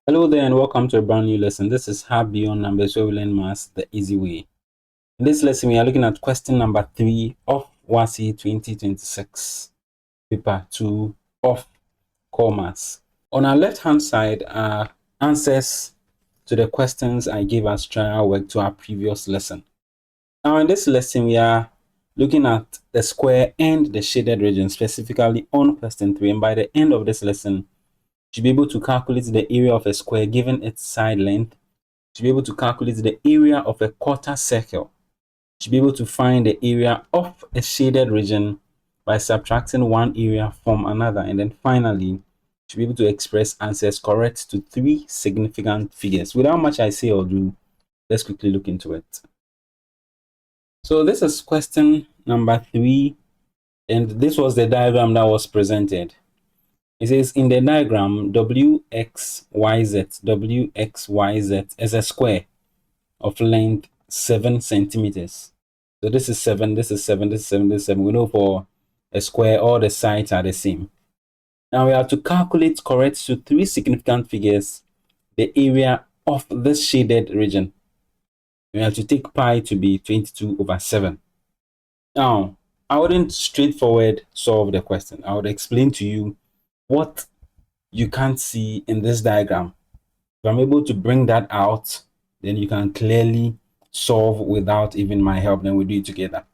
Hello there and welcome to a brand new lesson. This is How Beyond Numbers, where we learn maths the easy way. In this lesson, we are looking at question number 3 of WASSCE 2026, paper 2 of core maths. On our left-hand side are answers to the questions I gave as trial work to our previous lesson. Now, in this lesson, we are looking at the square and the shaded region, specifically on question 3. And by the end of this lesson, to be able to calculate the area of a square given its side length, to be able to calculate the area of a quarter circle, to be able to find the area of a shaded region by subtracting one area from another, and then finally to be able to express answers correct to 3 significant figures. Without much I say or do, let's quickly look into it. So this is question number 3, and this was the diagram that was presented. It says in the diagram, WXYZ is a square of length 7 centimeters. So this is 7, this is 7, this is 7, this is 7. We know for a square, all the sides are the same. Now we have to calculate correct to 3 significant figures the area of this shaded region. We have to take pi to be 22/7. Now, I wouldn't straightforward solve the question. I would explain to you what you can't see in this diagram. If I'm able to bring that out, then you can clearly solve without even my help. Then we do it together.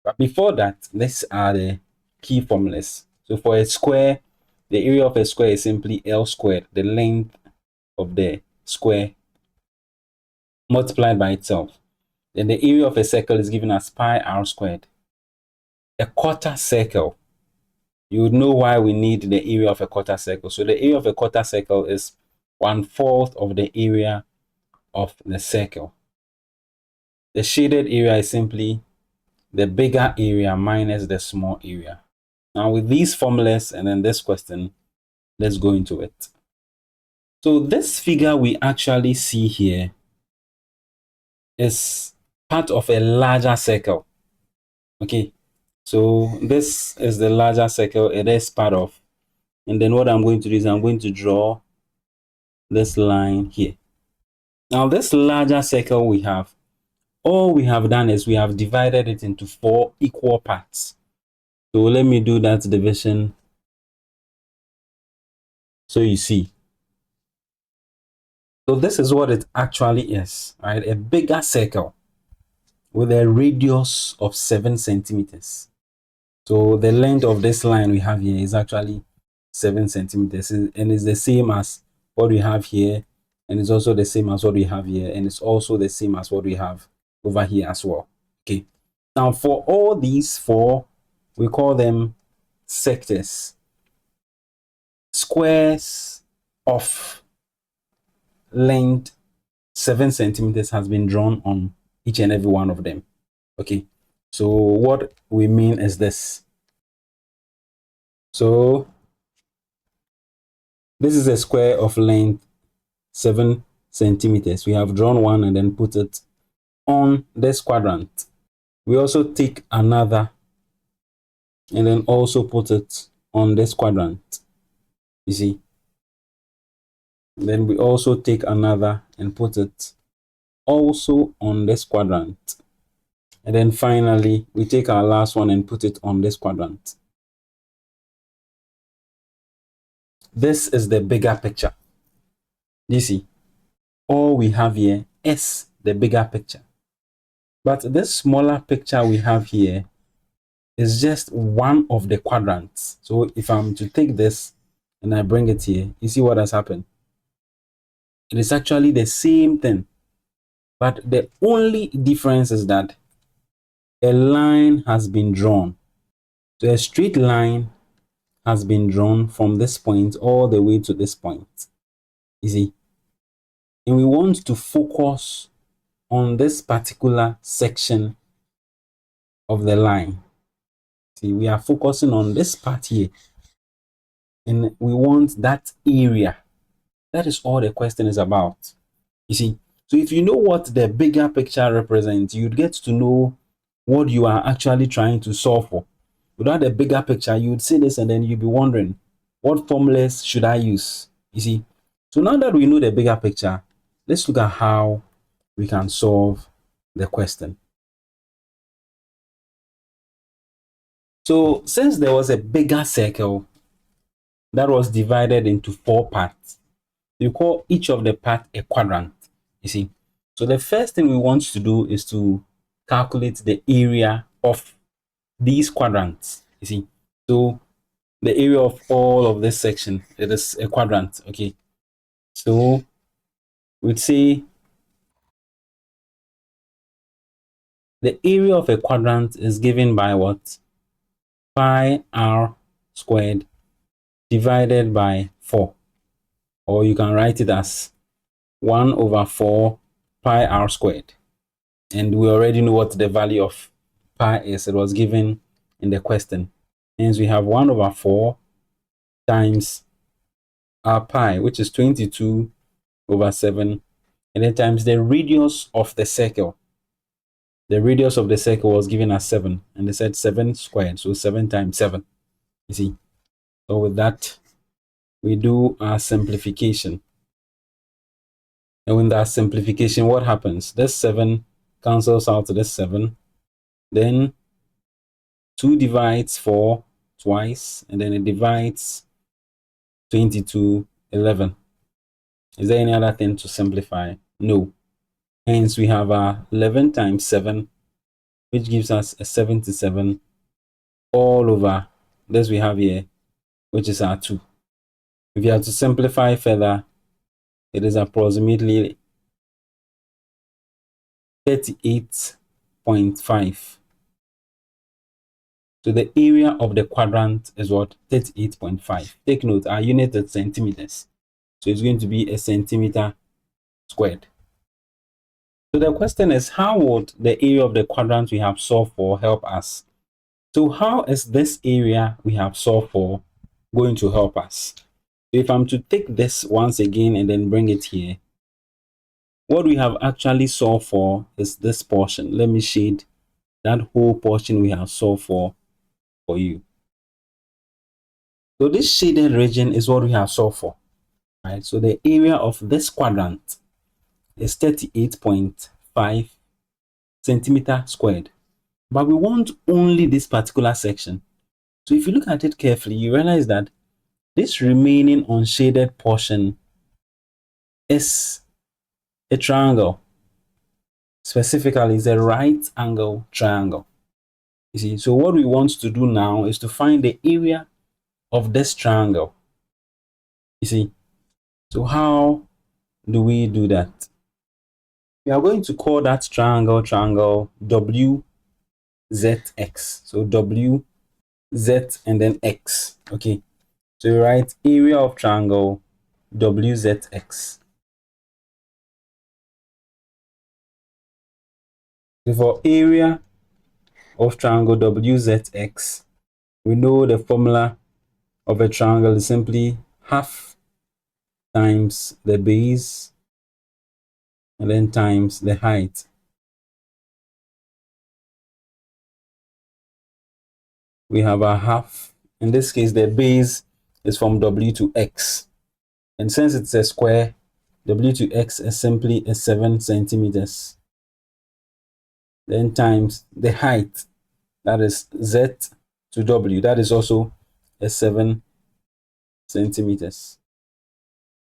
But before that, these are the key formulas. So for a square, the area of a square is simply L squared, the length of the square multiplied by itself. Then the area of a circle is given as pi r squared. A quarter circle, you would know why we need the area of a quarter circle. So the area of a quarter circle is 1/4 of the area of the circle. The shaded area is simply the bigger area minus the small area. Now with these formulas and then this question, let's go into it. So this figure we actually see here is part of a larger circle. Okay, so this is the larger circle it is part of. And then what I'm going to do is I'm going to draw this line here. Now this larger circle we have, all we have done is we have divided it into 4 equal parts. So let me do that division so you see. So this is what it actually is, right? A bigger circle with a radius of 7 centimeters. So the length of this line we have here is actually 7 centimeters, and it's the same as what we have here, and it's also the same as what we have here, and it's also the same as what we have over here as well. Okay, now for all these 4, we call them sectors. Squares of length 7 centimeters has been drawn on each and every one of them. Okay, so what we mean is this. So this is a square of length 7 centimeters. We have drawn one and then put it on this quadrant. We also take another and then also put it on this quadrant. You see? Then we also take another and put it also on this quadrant. And then finally, we take our last one and put it on this quadrant. This is the bigger picture. You see? All we have here is the bigger picture. But this smaller picture we have here is just one of the quadrants. So if I'm to take this and I bring it here, you see what has happened? It is actually the same thing. But the only difference is that a line has been drawn. So a straight line has been drawn from this point all the way to this point. You see? And we want to focus on this particular section of the line. See, we are focusing on this part here. And we want that area. That is all the question is about. You see? So if you know what the bigger picture represents, you'd get to know what you are actually trying to solve for. Without the bigger picture, you would see this and then you'd be wondering, what formulas should I use? You see? So now that we know the bigger picture, let's look at how we can solve the question. So since there was a bigger circle that was divided into 4 parts, you call each of the parts a quadrant, you see. So the first thing we want to do is to calculate the area of these quadrants, you see. So the area of all of this section, it is a quadrant, okay. So we'd say the area of a quadrant is given by what? Pi r squared divided by 4. Or you can write it as 1 over 4 pi r squared. And we already know what the value of pi is. It was given in the question. Hence, we have 1 over 4 times our pi, which is 22 over 7, and then times the radius of the circle. The radius of the circle was given as 7, and they said 7 squared, so 7 times 7, you see. So with that, we do our simplification. And with that simplification, what happens? This 7 cancels out to this 7. Then 2 divides 4 twice, and then it divides 22, 11. Is there any other thing to simplify? No. Hence, we have 11 times 7, which gives us a 77 all over this we have here, which is our 2. If you have to simplify further, it is approximately 38.5. So the area of the quadrant is what? 38.5. Take note, our unit is centimeters. So it's going to be a centimeter squared. So the question is, how would the area of the quadrant we have solved for help us? So how is this area we have solved for going to help us? If I'm to take this once again and then bring it here, what we have actually solved for is this portion. Let me shade that whole portion we have solved for you. So this shaded region is what we have solved for, right? So the area of this quadrant is 38.5 centimeter squared, but we want only this particular section. So if you look at it carefully, you realize that this remaining unshaded portion is a triangle. Specifically, it's a right angle triangle. You see, so what we want to do now is to find the area of this triangle. You see, so how do we do that? We are going to call that triangle WZX. So WZ and then X. Okay, so you write area of triangle WZX. So for area of triangle WZX, we know the formula of a triangle is simply half times the base and then times the height. We have a half. In this case, the base is from W to X. And since it's a square, W to X is simply a 7 centimeters. Then times the height, that is Z to W, that is also a 7 centimeters.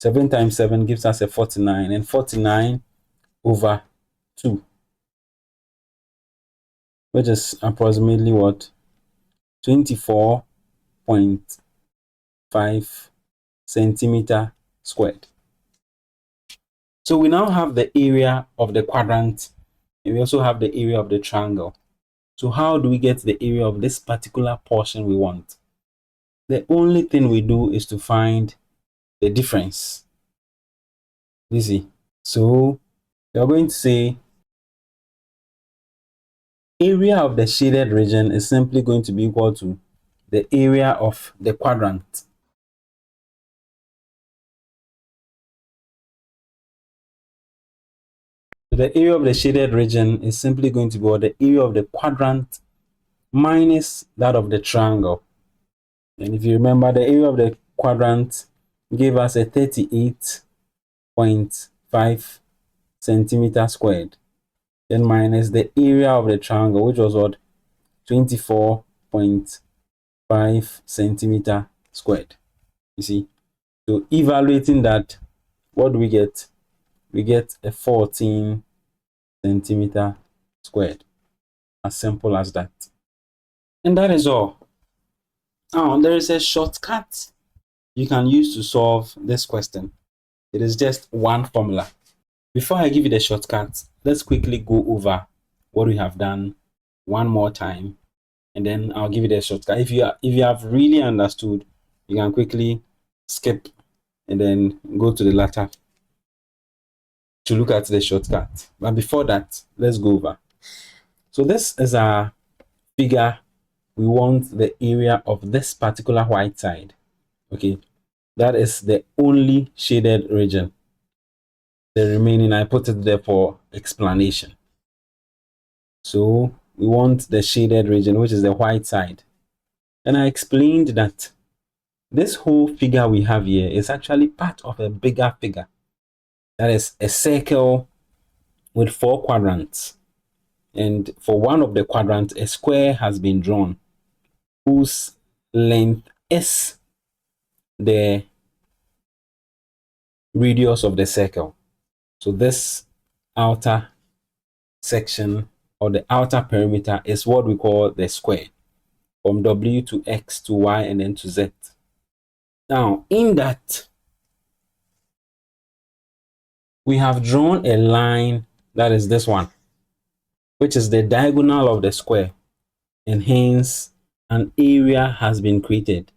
7 times 7 gives us a 49, and 49 over 2, which is approximately what? 24.5 centimeter squared. So we now have the area of the quadrant, and we also have the area of the triangle. So how do we get the area of this particular portion we want? The only thing we do is to find the difference. You see, so we are going to say area of the shaded region is simply going to be equal to the area of the quadrant. So the area of the shaded region is simply going to be the area of the quadrant minus that of the triangle. And if you remember, the area of the quadrant gave us a 38 0.5 centimeter squared, then minus the area of the triangle, which was what, 24.5 centimeter squared. You see, so evaluating that, what do we get? We get a 14 centimeter squared. As simple as that. And that is all. Now, there is a shortcut you can use to solve this question. It is just one formula. Before I give you the shortcut, let's quickly go over what we have done one more time, and then I'll give you the shortcut. If you have really understood, you can quickly skip and then go to the latter to look at the shortcut. But before that, let's go over. So this is our figure. We want the area of this particular white side. Okay, that is the only shaded region. The remaining, I put it there for explanation. So we want the shaded region, which is the white side. And I explained that this whole figure we have here is actually part of a bigger figure. That is a circle with 4 quadrants. And for one of the quadrants, a square has been drawn whose length is the radius of the circle. So this outer section or the outer perimeter is what we call the square, from W to X to Y and then to Z. Now, in that, we have drawn a line, that is this one, which is the diagonal of the square, and hence an area has been created.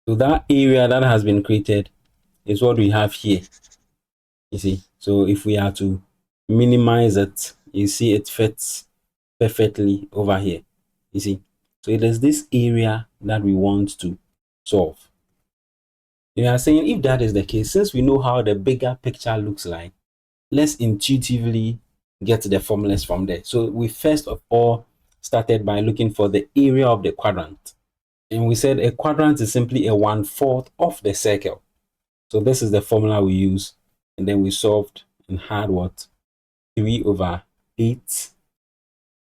So that area that has been created is what we have here. You see, so if we are to minimize it, you see it fits perfectly over here. You see, so it is this area that we want to solve. We are saying, if that is the case, since we know how the bigger picture looks like, let's intuitively get the formulas from there. So we first of all started by looking for the area of the quadrant. And we said a quadrant is simply a 1/4 of the circle. So this is the formula we use. And then we solved and had what? 3/8,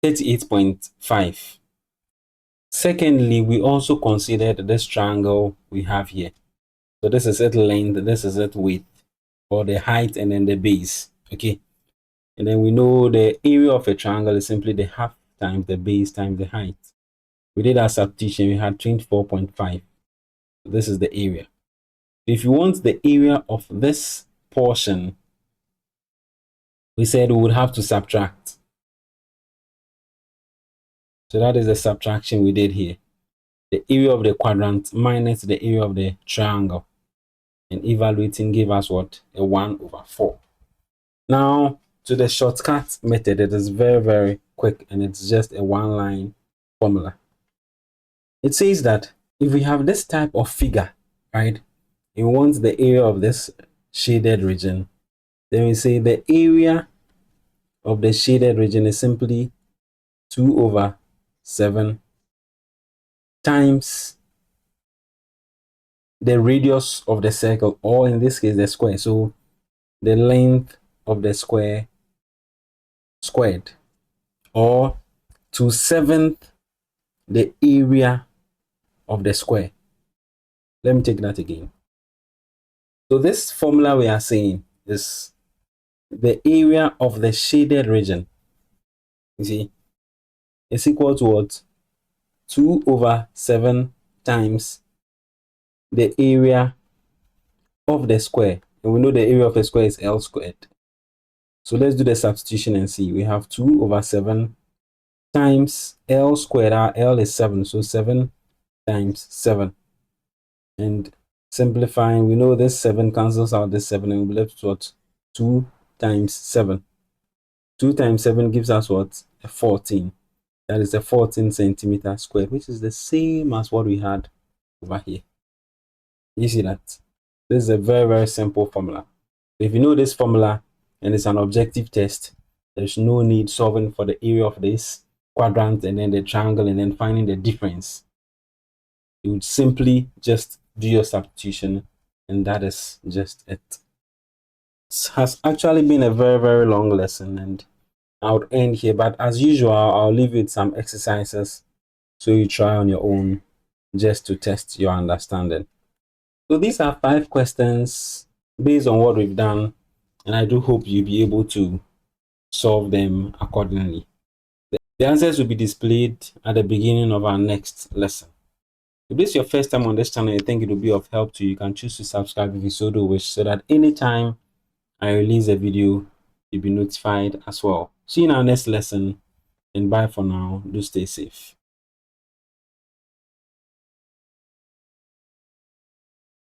38.5. Secondly, we also considered this triangle we have here. So this is its length, this is its width, or the height, and then the base. Okay. And then we know the area of a triangle is simply the half times the base times the height. We did our substitution, we had 24.5. This is the area. If you want the area of this portion, we said we would have to subtract. So that is the subtraction we did here. The area of the quadrant minus the area of the triangle. And evaluating gave us what? A 1/4. Now, to the shortcut method, it is very, very quick, and it's just a one-line formula. It says that if we have this type of figure, right, we want the area of this shaded region, then we say the area of the shaded region is simply 2/7 times the radius of the circle, or in this case the square. So the length of the square squared, or 2/7 the area of the square. Let me take that again. So this formula we are saying is the area of the shaded region, you see, is equal to what? 2/7 times the area of the square. And we know the area of a square is L squared. So let's do the substitution and see. We have 2/7 times L squared. Our L is 7, so 7 times 7. And simplifying, we know this 7 cancels out this 7, and we'll be left with what? 2 times 7. 2 times 7 gives us what? A 14. That is a 14 centimeter squared, which is the same as what we had over here. You see that? This is a very, very simple formula. If you know this formula and it's an objective test, there's no need solving for the area of this quadrant and then the triangle and then finding the difference. You would simply just do your substitution, and that is just it. It has actually been a very, very long lesson, and I would end here. But as usual, I'll leave you with some exercises so you try on your own just to test your understanding. So these are 5 questions based on what we've done, and I do hope you'll be able to solve them accordingly. The answers will be displayed at the beginning of our next lesson. If this is your first time on this channel, I think it will be of help to you. You can choose to subscribe if you so do wish, so that anytime I release a video, you'll be notified as well. See you in our next lesson, and bye for now. Do stay safe.